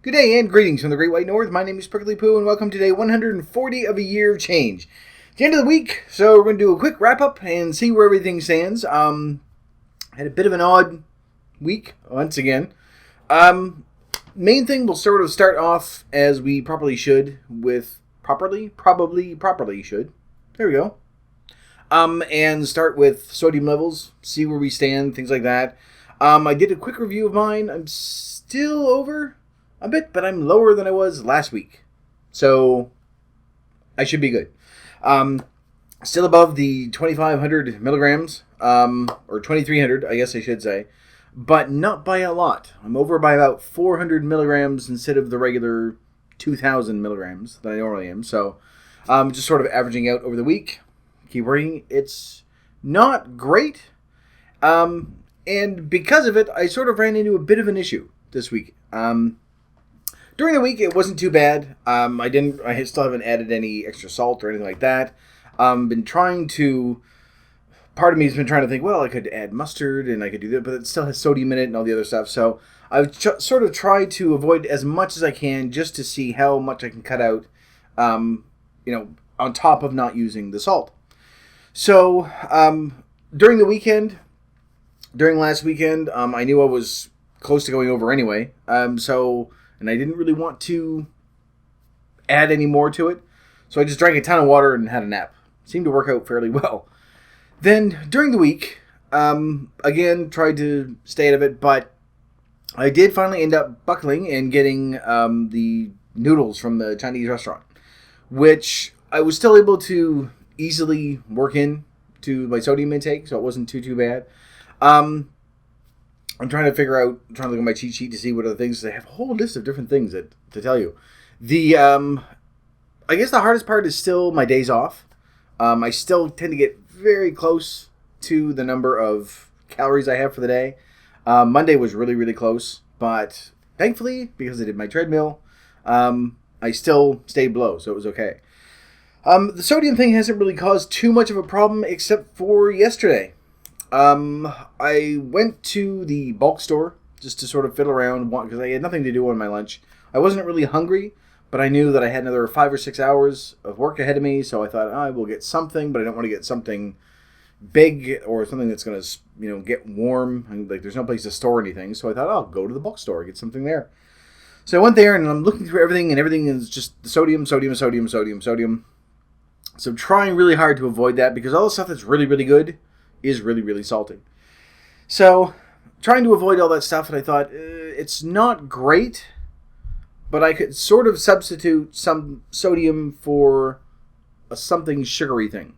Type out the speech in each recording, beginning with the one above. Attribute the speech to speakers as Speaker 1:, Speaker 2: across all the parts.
Speaker 1: Good day and greetings from the Great White North. My name is Prickly Poo and welcome to day 140 of a year of change. It's the end of the week, so we're going to do a quick wrap-up and see where everything stands. Had a bit of an odd week, once again. Main thing, we'll sort of start off as we probably should with... Properly should. There we go. And start with sodium levels, see where we stand, things like that. I did a quick review of mine. I'm still over a bit, but I'm lower than I was last week. So, I should be good. Still above the 2,500 milligrams, or 2,300, I guess I should say, but not by a lot. I'm over by about 400 milligrams instead of the regular 2,000 milligrams that I normally am. So, just sort of averaging out over the week. Keep working. It's not great. And because of it, I sort of ran into a bit of an issue this week. During the week, it wasn't too bad. I still haven't added any extra salt or anything like that. Been trying to... Part of me has been trying to think, well, I could add mustard and I could do that, but it still has sodium in it and all the other stuff. So I've sort of tried to avoid as much as I can just to see how much I can cut out, on top of not using the salt. So during last weekend, I knew I was close to going over anyway. And I didn't really want to add any more to it. So I just drank a ton of water and had a nap. Seemed to work out fairly well. Then, during the week, again, tried to stay out of it, but I did finally end up buckling and getting the noodles from the Chinese restaurant, which I was still able to easily work in to my sodium intake, so it wasn't too bad. I'm trying to look at my cheat sheet to see what other things. I have a whole list of different things to tell you. I guess the hardest part is still my days off. I still tend to get very close to the number of calories I have for the day. Monday was really, really close, but thankfully, because I did my treadmill, I still stayed below, so it was okay. The sodium thing hasn't really caused too much of a problem except for yesterday. I went to the bulk store just to sort of fiddle around because I had nothing to do on my lunch. I wasn't really hungry, but I knew that I had another 5 or 6 hours of work ahead of me, so I thought, I will get something, but I don't want to get something big or something that's going to, get warm. Like, there's no place to store anything, so I thought, I'll go to the bulk store, get something there. So I went there, and I'm looking through everything, and everything is just sodium. So I'm trying really hard to avoid that, because all the stuff that's really, really good is really, really salty. So, trying to avoid all that stuff, and I thought, it's not great, but I could sort of substitute some sodium for a something sugary thing.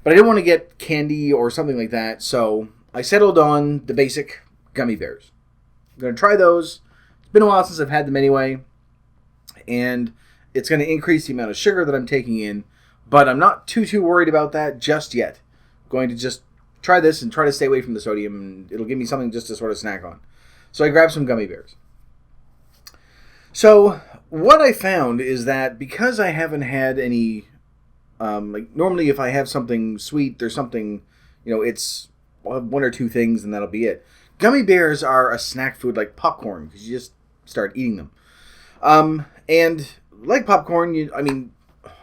Speaker 1: But I didn't want to get candy or something like that, so I settled on the basic gummy bears. I'm going to try those. It's been a while since I've had them anyway, and it's going to increase the amount of sugar that I'm taking in, but I'm not too worried about that just yet. I'm going to just try this and try to stay away from the sodium, and it'll give me something just to sort of snack on. So I grabbed some gummy bears. So what I found is that because I haven't had any, normally if I have something sweet, there's something, it's one or two things and that'll be it. Gummy bears are a snack food like popcorn because you just start eating them. And like popcorn,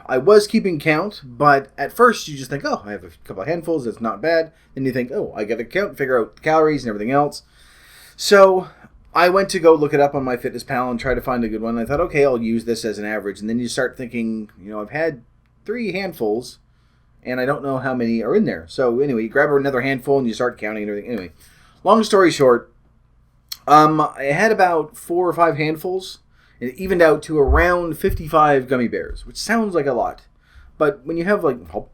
Speaker 1: I was keeping count, but at first you just think, I have a couple of handfuls, that's not bad. Then you think, I got to count, figure out the calories and everything else. So I went to go look it up on MyFitnessPal and try to find a good one. I thought, okay, I'll use this as an average. And then you start thinking, I've had 3 handfuls, and I don't know how many are in there. So anyway, you grab another handful and you start counting and everything. Anyway, long story short, I had about 4 or 5 handfuls. And it evened out to around 55 gummy bears, which sounds like a lot. But when you have hop,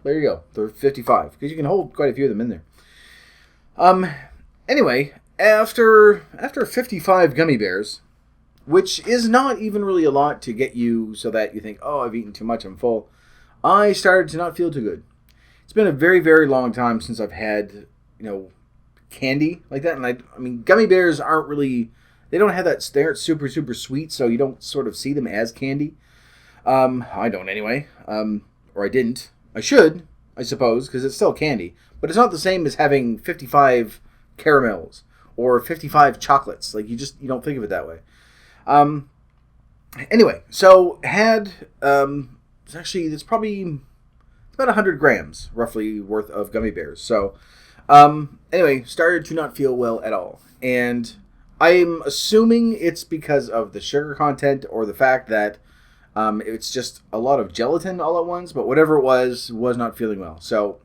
Speaker 1: there you go. They're 55, because you can hold quite a few of them in there. Anyway, after 55 gummy bears, which is not even really a lot to get you so that you think, I've eaten too much, I'm full, I started to not feel too good. It's been a very, very long time since I've had, candy like that. And gummy bears aren't really... They don't have that, they aren't super, super sweet, so you don't sort of see them as candy. I don't anyway. Or I didn't. I should, I suppose, because it's still candy. But it's not the same as having 55 caramels or 55 chocolates. Like, you don't think of it that way. Anyway, so had, it's probably about 100 grams, roughly, worth of gummy bears. So, anyway, started to not feel well at all. And I'm assuming it's because of the sugar content or the fact that it's just a lot of gelatin all at once. But whatever it was not feeling well. So,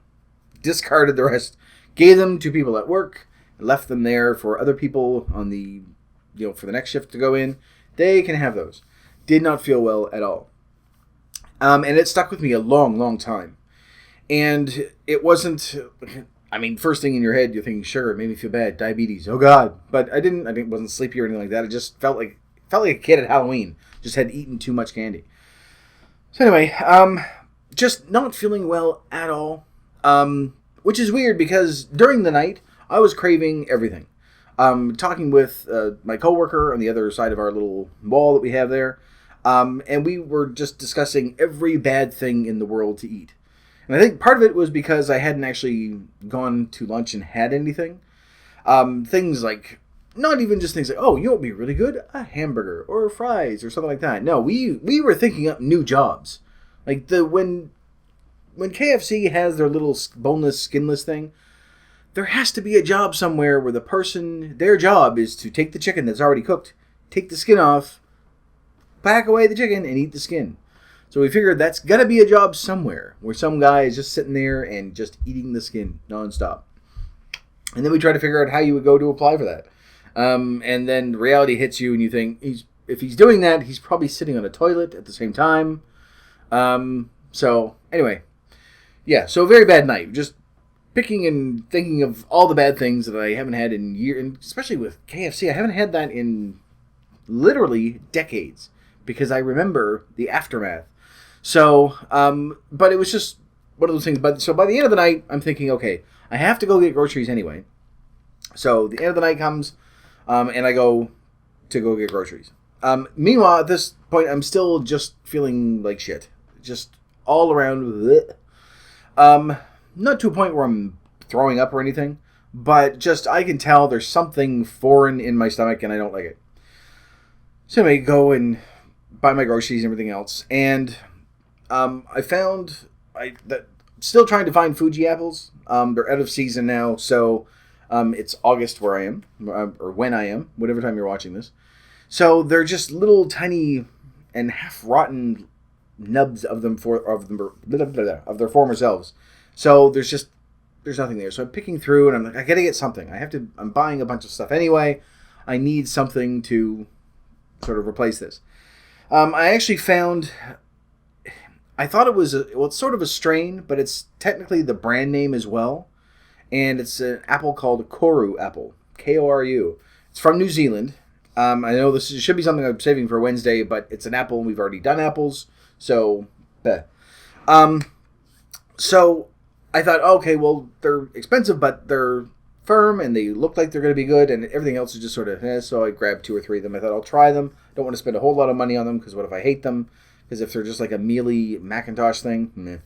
Speaker 1: discarded the rest, gave them to people at work, left them there for other people on the, for the next shift to go in. They can have those. Did not feel well at all. And it stuck with me a long, long time. And it wasn't, first thing in your head, you're thinking, sugar, it made me feel bad, diabetes, oh God. But I wasn't sleepy or anything like that. I just felt like a kid at Halloween. Just had eaten too much candy. So anyway, just not feeling well at all. Which is weird because during the night, I was craving everything. Talking with my coworker on the other side of our little wall that we have there. And we were just discussing every bad thing in the world to eat. And I think part of it was because I hadn't actually gone to lunch and had anything. Things like, not even just things like, oh, you know what would be really good? A hamburger or fries or something like that. No, we were thinking up new jobs. Like when KFC has their little boneless, skinless thing, there has to be a job somewhere where their job is to take the chicken that's already cooked, take the skin off, pack away the chicken, and eat the skin. So we figured that's got to be a job somewhere where some guy is just sitting there and just eating the skin nonstop. And then we try to figure out how you would go to apply for that. And then reality hits you and you think, if he's doing that, he's probably sitting on a toilet at the same time. So anyway, yeah, so a very bad night. Just picking and thinking of all the bad things that I haven't had in years, and especially with KFC, I haven't had that in literally decades because I remember the aftermath. So, but it was just one of those things. So by the end of the night, I'm thinking, okay, I have to go get groceries anyway. So the end of the night comes, and I go get groceries. Meanwhile, at this point, I'm still just feeling like shit. Just all around. Bleh. Not to a point where I'm throwing up or anything, but just I can tell there's something foreign in my stomach and I don't like it. So I go and buy my groceries and everything else, and I found still trying to find Fuji apples. They're out of season now, so it's August where I am, or when I am, whatever time you're watching this. So they're just little tiny and half rotten nubs of their former selves. So there's nothing there. So I'm picking through, and I'm like, I gotta get something. I'm buying a bunch of stuff anyway. I need something to sort of replace this. I actually found, I thought it was, it's sort of a strain, but it's technically the brand name as well. And it's an apple called Koru apple. Koru. It's from New Zealand. I know this should be something I'm saving for Wednesday, but it's an apple, and we've already done apples. So, so I thought, okay, well, they're expensive, but they're firm, and they look like they're going to be good, and everything else is just sort of, so I grabbed 2 or 3 of them. I thought, I'll try them. Don't want to spend a whole lot of money on them, because what if I hate them? Because if they're just like a mealy Macintosh thing, meh.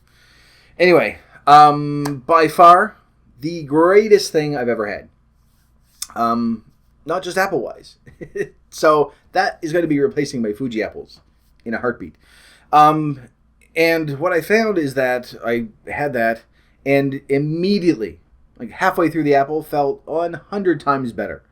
Speaker 1: Anyway, by far, the greatest thing I've ever had. Not just apple-wise. So that is going to be replacing my Fuji apples in a heartbeat. And what I found is that I had that, and immediately, like halfway through the apple, felt 100 times better.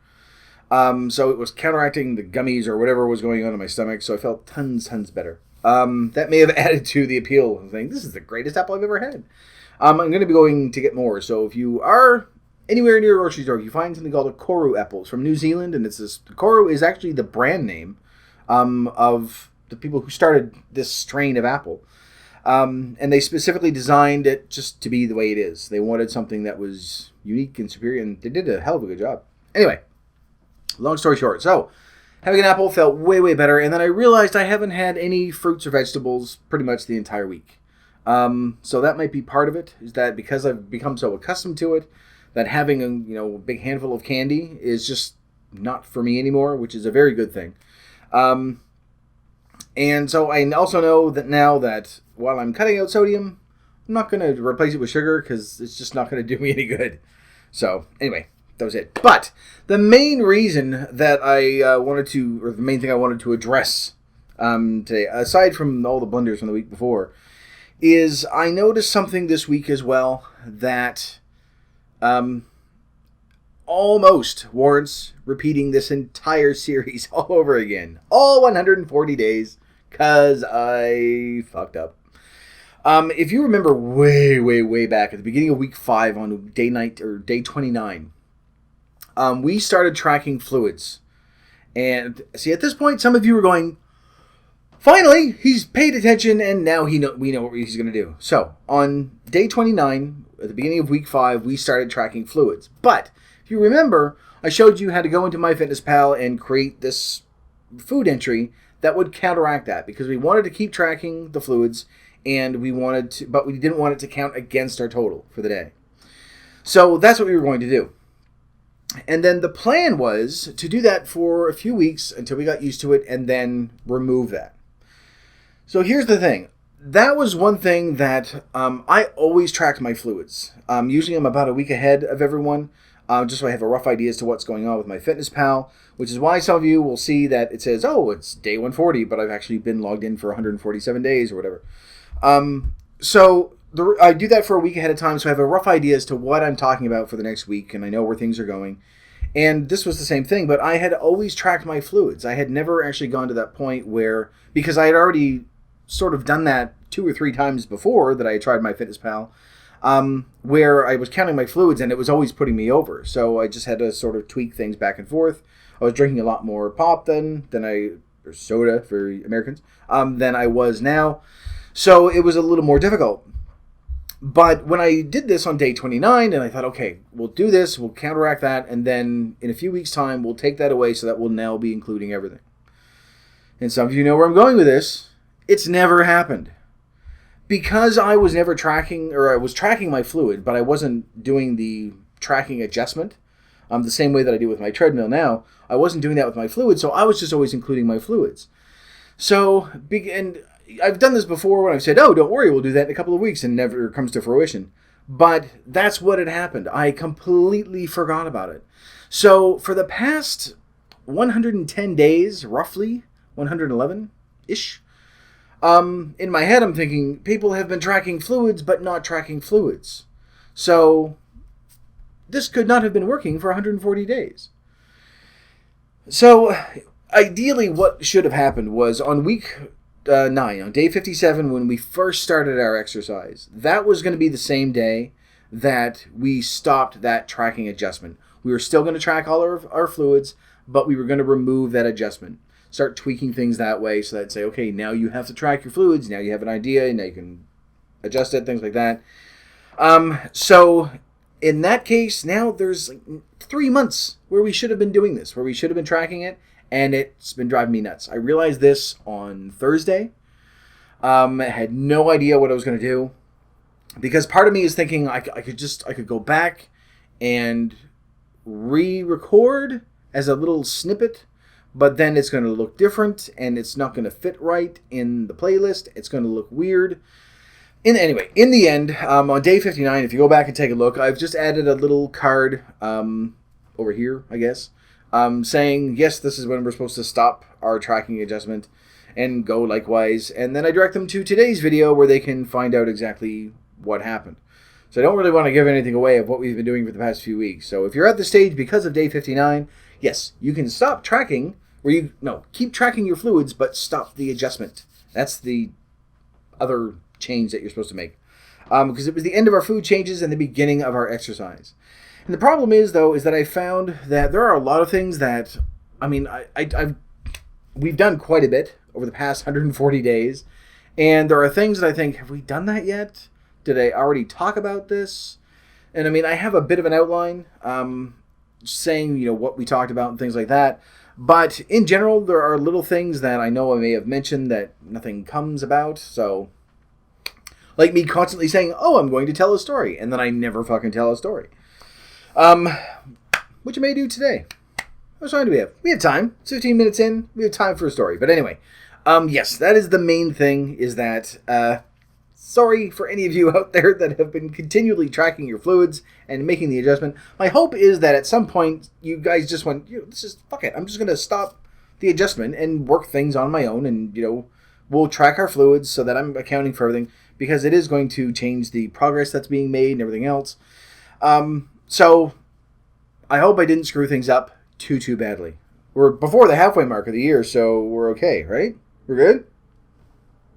Speaker 1: So it was counteracting the gummies or whatever was going on in my stomach, so I felt tons better. That may have added to the appeal of saying, this is the greatest apple I've ever had. I'm going to be going to get more, so if you are anywhere near a grocery store, if you find something called a Koru apple, it's from New Zealand, and Koru is actually the brand name of the people who started this strain of apple. And they specifically designed it just to be the way it is. They wanted something that was unique and superior, and they did a hell of a good job. Anyway, long story short, so having an apple felt way better, and then I realized I haven't had any fruits or vegetables pretty much the entire week. So that might be part of it, is that because I've become so accustomed to it, that having a big handful of candy is just not for me anymore, which is a very good thing. And so I also know that now that while I'm cutting out sodium, I'm not going to replace it with sugar because it's just not going to do me any good. So anyway, that was it. But the main reason that I wanted to, or the main thing I wanted to address today, aside from all the blunders from the week before, is I noticed something this week as well that almost warrants repeating this entire series all over again. All 140 days, because I fucked up. If you remember way back at the beginning of week 5 on day 29, we started tracking fluids. And see, at this point, some of you were going, finally, he's paid attention, and now we know what he's going to do. So, on day 29, at the beginning of week 5, we started tracking fluids. But, if you remember, I showed you how to go into MyFitnessPal and create this food entry that would counteract that, because we wanted to keep tracking the fluids, and but we didn't want it to count against our total for the day. So, that's what we were going to do. And then the plan was to do that for a few weeks until we got used to it, and then remove that. So here's the thing. That was one thing that I always tracked my fluids. Usually I'm about a week ahead of everyone, just so I have a rough idea as to what's going on with MyFitnessPal, which is why some of you will see that it says, oh, it's day 140, but I've actually been logged in for 147 days or whatever. I do that for a week ahead of time, so I have a rough idea as to what I'm talking about for the next week, and I know where things are going. And this was the same thing, but I had always tracked my fluids. I had never actually gone to that point where, because I had already sort of done that 2 or 3 times before that I tried MyFitnessPal, where I was counting my fluids and it was always putting me over. So I just had to sort of tweak things back and forth. I was drinking a lot more pop or soda for Americans, than I was now. So it was a little more difficult. But when I did this on day 29, and I thought, okay, we'll do this, we'll counteract that, and then in a few weeks' time, we'll take that away so that we'll now be including everything. And some of you know where I'm going with this. It's never happened. Because I was never tracking, or I was tracking my fluid, but I wasn't doing the tracking adjustment the same way that I do with my treadmill now. I wasn't doing that with my fluids, so I was just always including my fluids. So, and I've done this before when I've said, oh, don't worry, we'll do that in a couple of weeks, and never comes to fruition. But that's what had happened. I completely forgot about it. So, for the past 110 days, roughly, 111-ish, in my head, I'm thinking, people have been tracking fluids, but not tracking fluids. So, this could not have been working for 140 days. So, ideally, what should have happened was on week 9, on day 57, when we first started our exercise, that was going to be the same day that we stopped that tracking adjustment. We were still going to track all our fluids, but we were going to remove that adjustment. Start tweaking things that way so that say, okay, now you have to track your fluids, now you have an idea, and now you can adjust it, things like that. So in that case, now there's 3 months where we should have been doing this, where we should have been tracking it, and it's been driving me nuts. I realized this on Thursday. I had no idea what I was going to do, because part of me is thinking I could go back and re-record as a little snippet, but then it's going to look different, and it's not going to fit right in the playlist. It's going to look weird. Anyway, in the end, on day 59, if you go back and take a look, I've just added a little card over here, I guess, saying, yes, this is when we're supposed to stop our tracking adjustment, and go likewise. And then I direct them to today's video where they can find out exactly what happened. So I don't really want to give anything away of what we've been doing for the past few weeks. So if you're at the stage because of day 59, yes, you can stop tracking, keep tracking your fluids, but stop the adjustment. That's the other change that you're supposed to make. Because it was the end of our food changes and the beginning of our exercise. And the problem is, though, is that I found that there are a lot of things that, we've done quite a bit over the past 140 days. And there are things that I think, have we done that yet? Did I already talk about this? And I have a bit of an outline, saying, what we talked about and things like that. But in general, there are little things that I know I may have mentioned that nothing comes about. So, like me constantly saying, oh, I'm going to tell a story. And then I never fucking tell a story. Which I may do today. How much time do we have? We have time. It's 15 minutes in. We have time for a story. But anyway, yes, that is the main thing, is that sorry for any of you out there that have been continually tracking your fluids and making the adjustment. My hope is that at some point you guys just went, this is fuck it. I'm just going to stop the adjustment and work things on my own, and we'll track our fluids so that I'm accounting for everything, because it is going to change the progress that's being made and everything else. So I hope I didn't screw things up too badly. We're before the halfway mark of the year, so we're okay, right? We're good?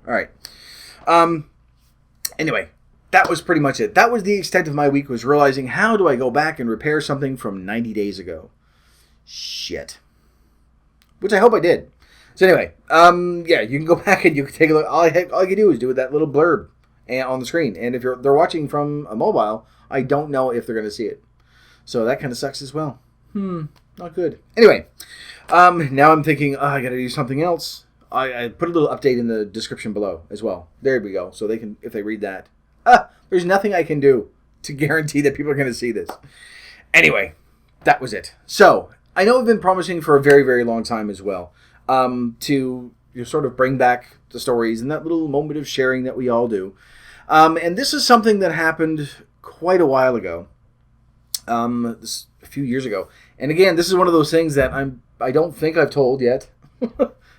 Speaker 1: All right. Anyway, that was pretty much it. That was the extent of my week, was realizing, how do I go back and repair something from 90 days ago? Shit. Which I hope I did. So anyway, yeah, you can go back and you can take a look. All you can do is do that little blurb on the screen. And if they're watching from a mobile, I don't know if they're going to see it. So that kind of sucks as well. Not good. Anyway, now I'm thinking, I got to do something else. I put a little update in the description below as well. There we go. So they can, if they read that. There's nothing I can do to guarantee that people are going to see this. Anyway, that was it. So I know I've been promising for a very, very long time as well, to sort of bring back the stories and that little moment of sharing that we all do. And this is something that happened quite a while ago, a few years ago. And again, this is one of those things that I don't think I've told yet,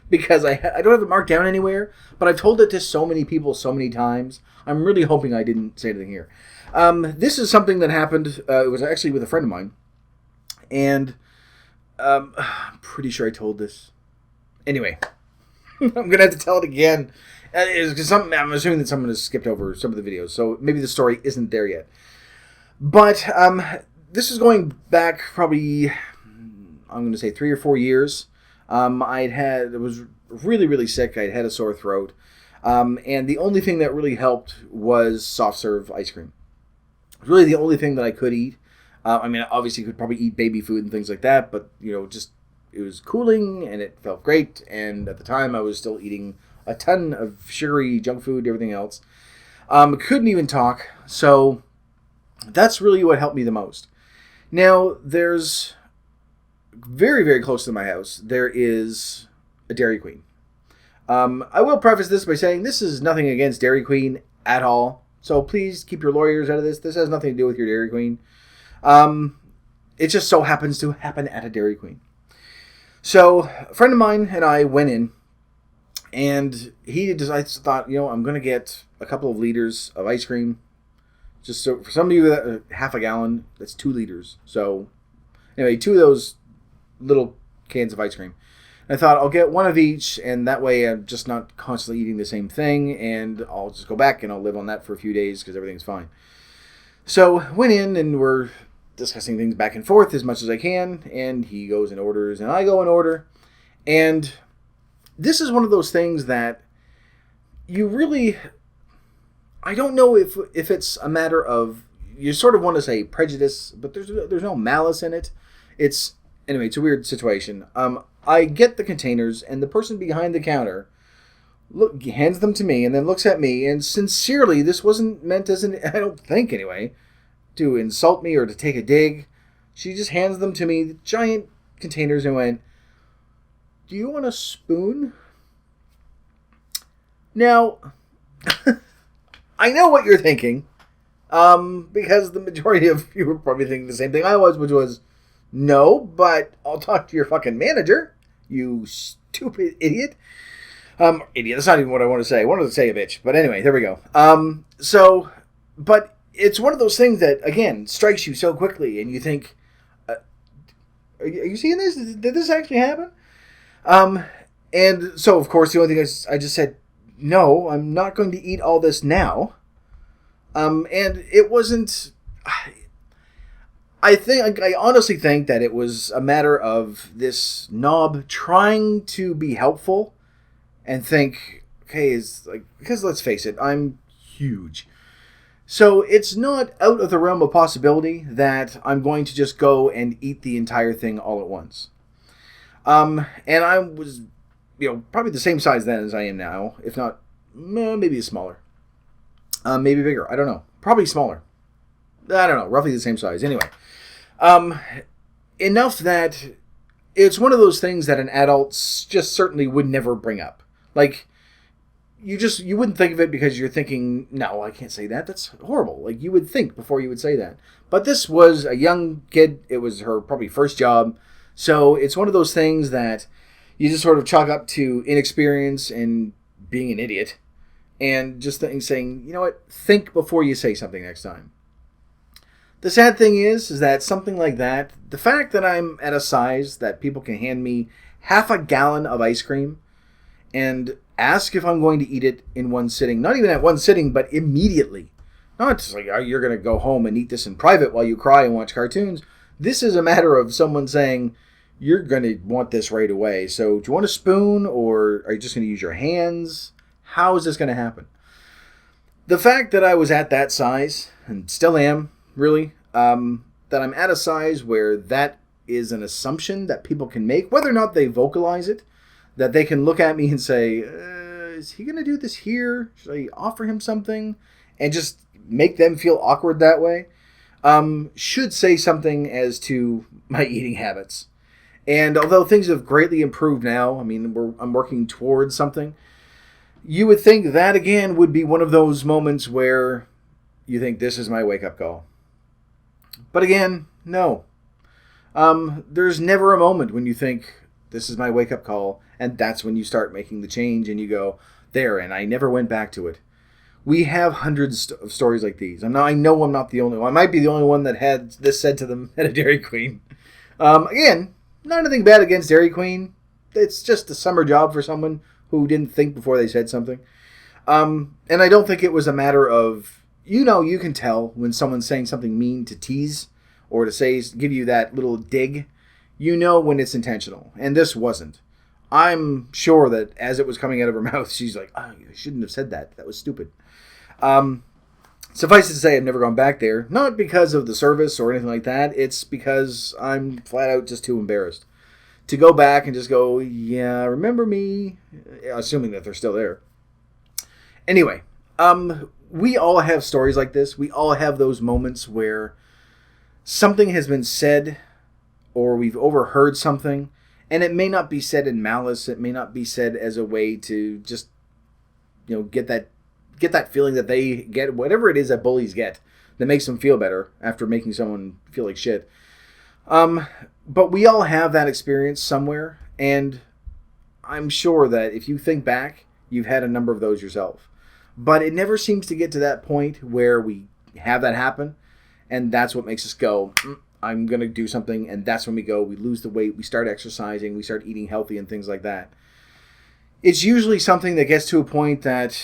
Speaker 1: because I don't have it marked down anywhere, but I've told it to so many people so many times. I'm really hoping I didn't say anything here. This is something that happened, it was actually with a friend of mine, and I'm pretty sure I told this. Anyway, I'm going to have to tell it again. I'm assuming that someone has skipped over some of the videos, so maybe the story isn't there yet. But this is going back probably, I'm going to say 3 or 4 years. I was really, really sick. I had a sore throat. And the only thing that really helped was soft serve ice cream. It was really the only thing that I could eat. I mean, obviously, could probably eat baby food and things like that, but, just it was cooling and it felt great. And at the time, I was still eating a ton of sugary junk food, everything else. Couldn't even talk. So that's really what helped me the most. Now, there's very, very close to my house, there is a Dairy Queen. I will preface this by saying this is nothing against Dairy Queen at all. So please keep your lawyers out of this. This has nothing to do with your Dairy Queen. It just so happens to happen at a Dairy Queen. So a friend of mine and I went in, and I thought, I'm going to get a couple of liters of ice cream. Just so for some of you, half a gallon, that's 2 liters. So anyway, 2 of those little cans of ice cream. I thought I'll get one of each, and that way I'm just not constantly eating the same thing, and I'll just go back and I'll live on that for a few days because everything's fine. So went in, and we're discussing things back and forth as much as I can, and he goes and orders, and I go and order. And this is one of those things that you really, I don't know if it's a matter of, you sort of want to say prejudice, but there's no malice in it. Anyway, it's a weird situation. I get the containers, and the person behind the counter hands them to me, and then looks at me, and sincerely, this wasn't meant as I don't think anyway, to insult me or to take a dig. She just hands them to me, the giant containers, and went, "Do you want a spoon?" Now, I know what you're thinking, because the majority of you were probably thinking the same thing I was, which was, no, but I'll talk to your fucking manager, you stupid idiot. Idiot, that's not even what I want to say. I wanted to say a bitch, but anyway, there we go. But it's one of those things that, again, strikes you so quickly, and you think, are you seeing this? Did this actually happen? And so, of course, the only thing is, I just said, no, I'm not going to eat all this now. And it wasn't... I honestly think that it was a matter of this knob trying to be helpful and think, okay, because let's face it, I'm huge. So it's not out of the realm of possibility that I'm going to just go and eat the entire thing all at once. And I was, probably the same size then as I am now, if not, maybe smaller. Maybe bigger, I don't know. Probably smaller. I don't know, roughly the same size. Anyway. Enough that it's one of those things that an adult just certainly would never bring up. Like, you wouldn't think of it because you're thinking, no, I can't say that. That's horrible. Like, you would think before you would say that. But this was a young kid. It was her probably first job. So it's one of those things that you just sort of chalk up to inexperience and being an idiot. And just saying, you know what, think before you say something next time. The sad thing is that something like that, the fact that I'm at a size that people can hand me half a gallon of ice cream and ask if I'm going to eat it in one sitting. Not even at one sitting, but immediately. Not just like, oh, you're going to go home and eat this in private while you cry and watch cartoons. This is a matter of someone saying, you're going to want this right away. So do you want a spoon, or are you just going to use your hands? How is this going to happen? The fact that I was at that size, and still am, really, that I'm at a size where that is an assumption that people can make, whether or not they vocalize it, that they can look at me and say, is he going to do this here? Should I offer him something? And just make them feel awkward that way. Should say something as to my eating habits. And although things have greatly improved now, I mean, I'm working towards something, you would think that, again, would be one of those moments where you think, this is my wake-up call. But again, no. There's never a moment when you think, this is my wake-up call, and that's when you start making the change, and you go, there, and I never went back to it. We have hundreds of stories like these. I know I'm not the only one. I might be the only one that had this said to them at a Dairy Queen. Again, not anything bad against Dairy Queen. It's just a summer job for someone who didn't think before they said something. And I don't think it was a matter of, you can tell when someone's saying something mean to tease or to give you that little dig. You know when it's intentional. And this wasn't. I'm sure that as it was coming out of her mouth, she's like, oh, you shouldn't have said that. That was stupid. Suffice it to say, I've never gone back there. Not because of the service or anything like that. It's because I'm flat out just too embarrassed to go back and just go, yeah, remember me? Assuming that they're still there. Anyway, we all have stories like this. We all have those moments where something has been said or we've overheard something, and it may not be said in malice. It may not be said as a way to just, get that feeling that they get, whatever it is that bullies get that makes them feel better after making someone feel like shit. But we all have that experience somewhere, and I'm sure that if you think back, you've had a number of those yourself. But it never seems to get to that point where we have that happen, and that's what makes us go, I'm going to do something, and that's when we lose the weight, we start exercising, we start eating healthy and things like that. It's usually something that gets to a point that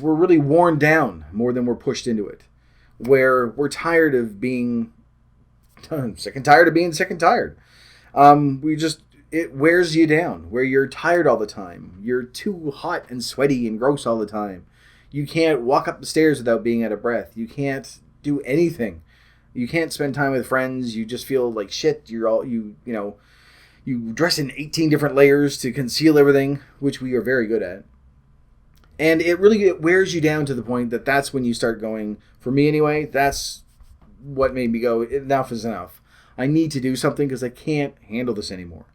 Speaker 1: we're really worn down more than we're pushed into it, where we're tired of being sick and tired of being sick and tired. It wears you down, where you're tired all the time. You're too hot and sweaty and gross all the time. You can't walk up the stairs without being out of breath. You can't do anything. You can't spend time with friends. You just feel like shit. You dress in 18 different layers to conceal everything, which we are very good at. And it wears you down to the point that that's when you start going, for me anyway, that's what made me go, enough is enough. I need to do something because I can't handle this anymore.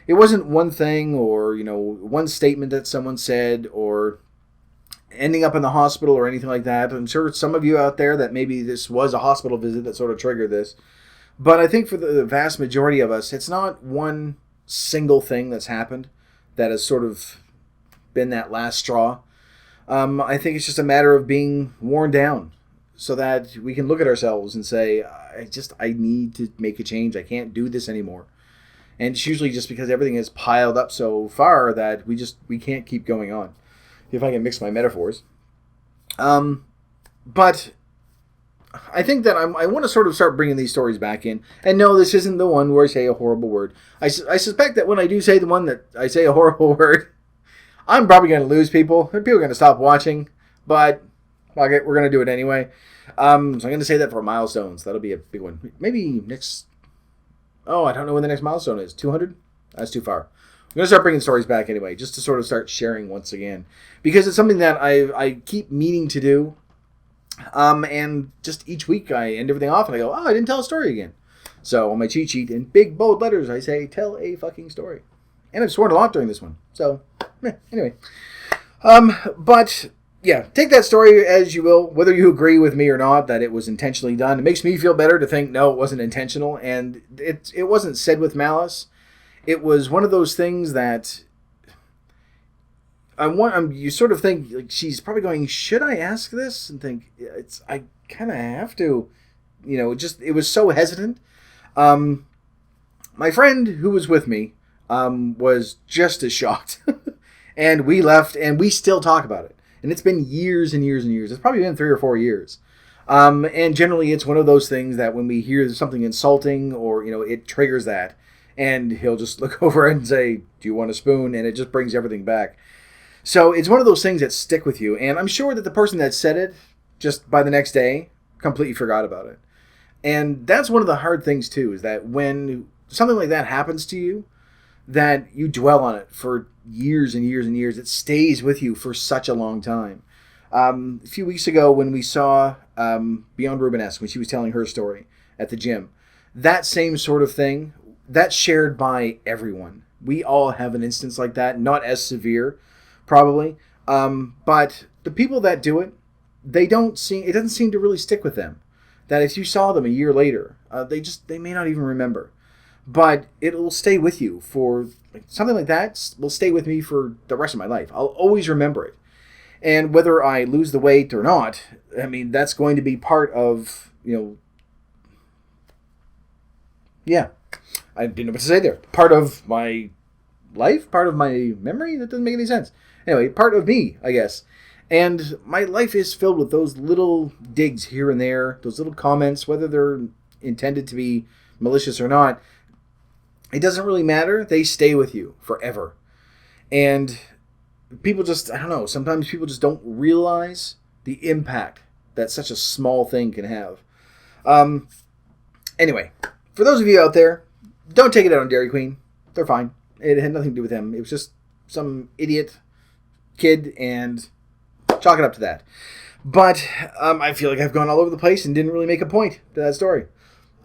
Speaker 1: It wasn't one thing or, one statement that someone said or ending up in the hospital or anything like that. I'm sure some of you out there that maybe this was a hospital visit that sort of triggered this. But I think for the vast majority of us, it's not one single thing that's happened that has sort of been that last straw. I think it's just a matter of being worn down so that we can look at ourselves and say, I need to make a change. I can't do this anymore. And it's usually just because everything is piled up so far that we can't keep going on. If I can mix my metaphors. But I think that I want to sort of start bringing these stories back in. And no, this isn't the one where I say a horrible word. I suspect that when I do say the one that I say a horrible word, I'm probably going to lose people. People are going to stop watching. But okay, we're going to do it anyway. So I'm going to say that for milestones. That'll be a big one. Maybe next... Oh, I don't know when the next milestone is. 200? That's too far. I'm going to start bringing stories back anyway, just to sort of start sharing once again. Because it's something that I keep meaning to do. And just each week I end everything off and I go, I didn't tell a story again. So on my cheat sheet, in big bold letters, I say, tell a fucking story. And I've sworn a lot during this one. So, anyway. But yeah, take that story as you will, whether you agree with me or not that it was intentionally done. It makes me feel better to think, no, it wasn't intentional, and it wasn't said with malice. It was one of those things that you sort of think, like, she's probably going, should I ask this? And think, I kind of have to. It was so hesitant. My friend who was with me was just as shocked. And we left, and we still talk about it. And it's been years and years and years. It's probably been 3 or 4 years. And generally, it's one of those things that when we hear something insulting or, it triggers that. And he'll just look over and say, do you want a spoon? And it just brings everything back. So it's one of those things that stick with you. And I'm sure that the person that said it, just by the next day, completely forgot about it. And that's one of the hard things, too, is that when something like that happens to you, that you dwell on it for years and years and years. It stays with you for such a long time. A few weeks ago when we saw Beyond Rubenesque, when she was telling her story at the gym, that same sort of thing, that's shared by everyone. We all have an instance like that, not as severe, probably. But the people that do it, it doesn't seem to really stick with them. That if you saw them a year later, they may not even remember. But it'll stay with you for something like that. Will stay with me for the rest of my life. I'll always remember it. And whether I lose the weight or not, that's going to be part of, yeah, I didn't know what to say there. Part of my life, part of my memory. That doesn't make any sense. Anyway, part of me, I guess. And my life is filled with those little digs here and there, those little comments, whether they're intended to be malicious or not. It doesn't really matter. They stay with you forever. And people just, I don't know, sometimes people just don't realize the impact that such a small thing can have. Anyway, for those of you out there, don't take it out on Dairy Queen. They're fine. It had nothing to do with them. It was just some idiot kid, and chalk it up to that. But I feel like I've gone all over the place and didn't really make a point to that story.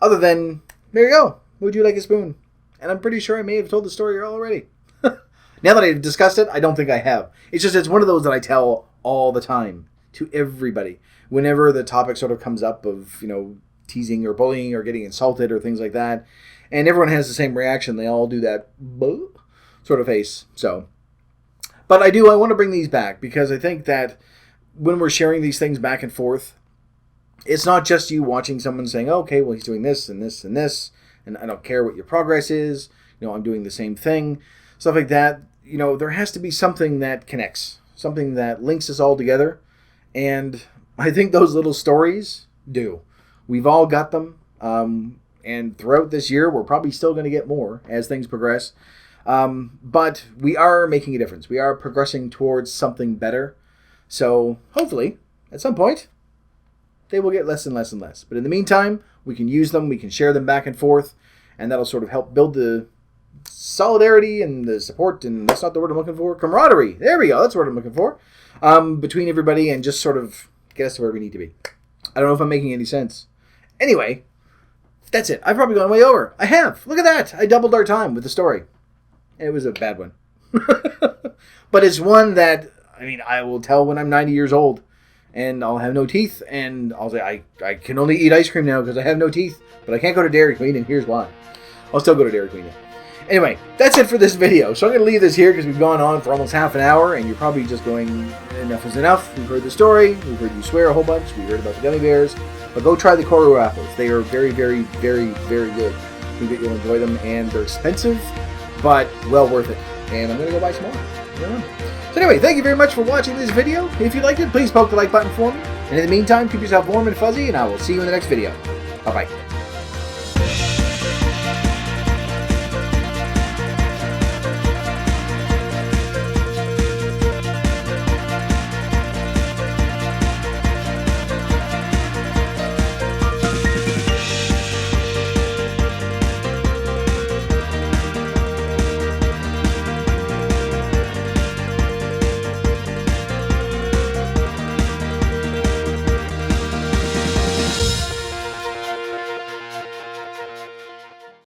Speaker 1: Other than, there you go. Would you like a spoon? And I'm pretty sure I may have told the story already. Now that I've discussed it, I don't think I have. It's one of those that I tell all the time to everybody. Whenever the topic sort of comes up of, teasing or bullying or getting insulted or things like that. And everyone has the same reaction. They all do that sort of face. So, but I want to bring these back because I think that when we're sharing these things back and forth, it's not just you watching someone saying, oh, okay, well, he's doing this and this and this. And I don't care what your progress is. I'm doing the same thing. Stuff like that. There has to be something that connects. Something that links us all together. And I think those little stories do. We've all got them. And throughout this year, we're probably still going to get more as things progress. But we are making a difference. We are progressing towards something better. So hopefully, at some point, they will get less and less and less. But in the meantime, we can use them, we can share them back and forth, and that'll sort of help build the solidarity and the support, and that's not the word I'm looking for, camaraderie. There we go, that's the word I'm looking for, between everybody, and just sort of get us to where we need to be. I don't know if I'm making any sense. Anyway, that's it. I've probably gone way over. I have. Look at that. I doubled our time with the story. And it was a bad one. But it's one that, I will tell when I'm 90 years old. And I'll have no teeth, and I'll say, I can only eat ice cream now because I have no teeth, but I can't go to Dairy Queen, and here's why. I'll still go to Dairy Queen now. Anyway, that's it for this video. So I'm going to leave this here because we've gone on for almost half an hour, and you're probably just going, enough is enough. We've heard the story. We've heard you swear a whole bunch. We heard about the gummy bears. But go try the Koru apples. They are very, very, very, very good. I think that you'll enjoy them, and they're expensive, but well worth it. And I'm going to go buy some more. So anyway, thank you very much for watching this video. If you liked it, please poke the like button for me. And in the meantime, keep yourself warm and fuzzy, and I will see you in the next video. Bye-bye.